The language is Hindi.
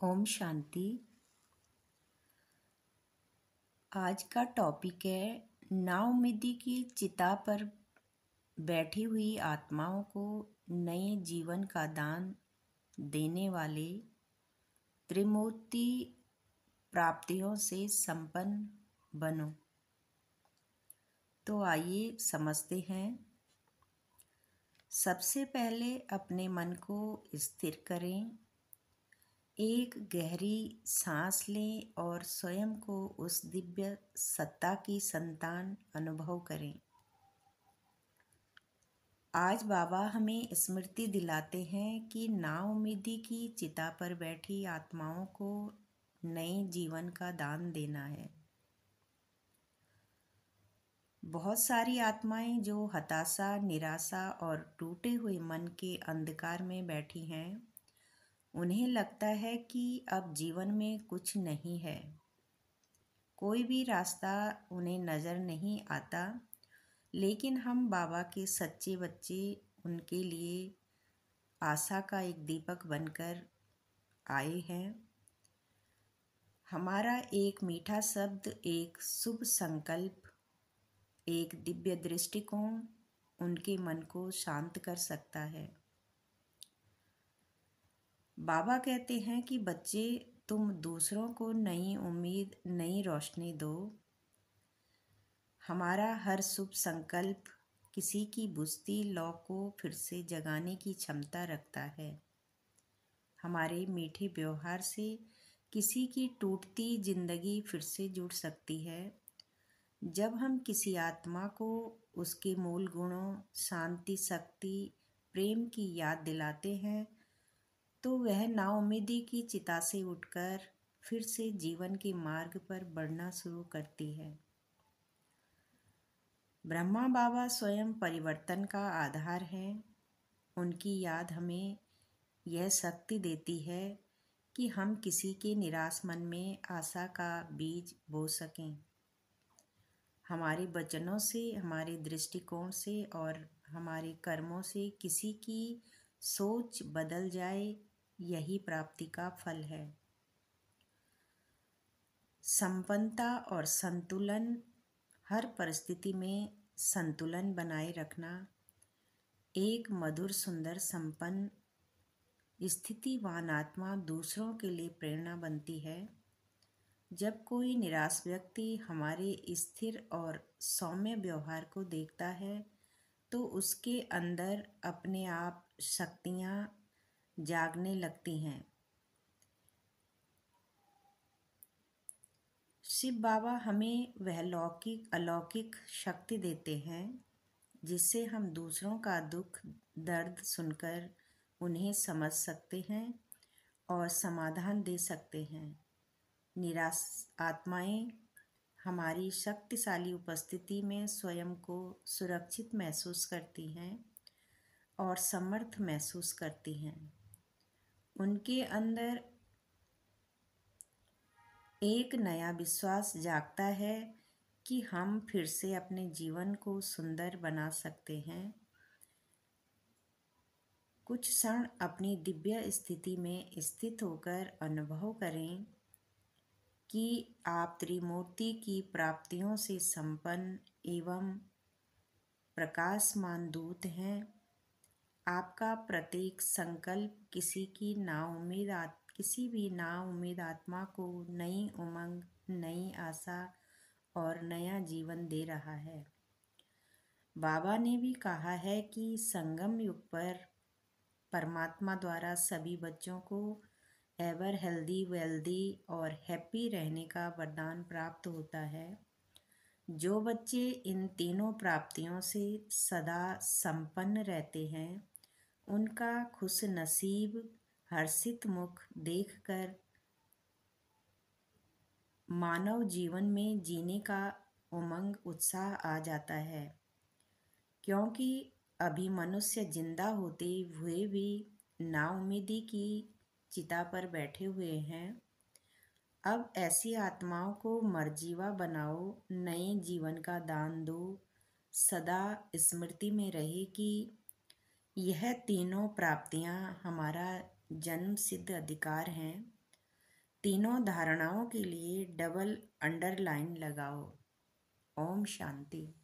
ओम शांति। आज का टॉपिक है नाउमीदी की चिता पर बैठी हुई आत्माओं को नए जीवन का दान देने वाले त्रिमूर्ति प्राप्तियों से संपन्न बनो। तो आइए समझते हैं। सबसे पहले अपने मन को स्थिर करें, एक गहरी सांस लें और स्वयं को उस दिव्य सत्ता की संतान अनुभव करें। आज बाबा हमें स्मृति दिलाते हैं कि नाउमीदी की चिता पर बैठी आत्माओं को नए जीवन का दान देना है। बहुत सारी आत्माएं जो हताशा, निराशा और टूटे हुए मन के अंधकार में बैठी हैं, उन्हें लगता है कि अब जीवन में कुछ नहीं है, कोई भी रास्ता उन्हें नज़र नहीं आता। लेकिन हम बाबा के सच्चे बच्चे उनके लिए आशा का एक दीपक बनकर आए हैं। हमारा एक मीठा शब्द, एक शुभ संकल्प, एक दिव्य दृष्टिकोण उनके मन को शांत कर सकता है। बाबा कहते हैं कि बच्चे, तुम दूसरों को नई उम्मीद, नई रोशनी दो। हमारा हर शुभ संकल्प किसी की बुझती लौ को फिर से जगाने की क्षमता रखता है। हमारे मीठे व्यवहार से किसी की टूटती जिंदगी फिर से जुड़ सकती है। जब हम किसी आत्मा को उसके मूल गुणों, शांति, शक्ति, प्रेम की याद दिलाते हैं, तो वह नाउमीदी की चिता से उठकर फिर से जीवन के मार्ग पर बढ़ना शुरू करती है। ब्रह्मा बाबा स्वयं परिवर्तन का आधार हैं। उनकी याद हमें यह शक्ति देती है कि हम किसी के निराश मन में आशा का बीज बो सकें। हमारे वचनों से, हमारे दृष्टिकोण से और हमारे कर्मों से किसी की सोच बदल जाए, यही प्राप्ति का फल है। संपन्नता और संतुलन, हर परिस्थिति में संतुलन बनाए रखना एक मधुर, सुंदर, संपन्न स्थितिवान आत्मा दूसरों के लिए प्रेरणा बनती है। जब कोई निराश व्यक्ति हमारे स्थिर और सौम्य व्यवहार को देखता है, तो उसके अंदर अपने आप शक्तियाँ जागने लगती हैं। शिव बाबा हमें वह अलौकिक शक्ति देते हैं जिससे हम दूसरों का दुख दर्द सुनकर उन्हें समझ सकते हैं और समाधान दे सकते हैं। निराश आत्माएं हमारी शक्तिशाली उपस्थिति में स्वयं को सुरक्षित महसूस करती हैं और समर्थ महसूस करती हैं। उनके अंदर एक नया विश्वास जागता है कि हम फिर से अपने जीवन को सुंदर बना सकते हैं। कुछ क्षण अपनी दिव्य स्थिति में स्थित होकर अनुभव करें कि आप त्रिमूर्ति की प्राप्तियों से संपन्न एवं प्रकाशमान दूत हैं। आपका प्रत्येक संकल्प किसी भी नाउम्मीद आत्मा को नई उमंग, नई आशा और नया जीवन दे रहा है। बाबा ने भी कहा है कि संगम युग पर परमात्मा द्वारा सभी बच्चों को एवर हेल्दी, वेल्दी और हैप्पी रहने का वरदान प्राप्त होता है। जो बच्चे इन तीनों प्राप्तियों से सदा संपन्न रहते हैं, उनका खुश नसीब हर्षित मुख देखकर मानव जीवन में जीने का उमंग, उत्साह आ जाता है। क्योंकि अभी मनुष्य जिंदा होते हुए भी नाउम्मीदी की चिता पर बैठे हुए हैं। अब ऐसी आत्माओं को मर्जीवा बनाओ, नए जीवन का दान दो। सदा स्मृति में रहे कि यह तीनों प्राप्तियां हमारा जन्म सिद्ध अधिकार हैं। तीनों धारणाओं के लिए डबल अंडरलाइन लगाओ। ओम शांति।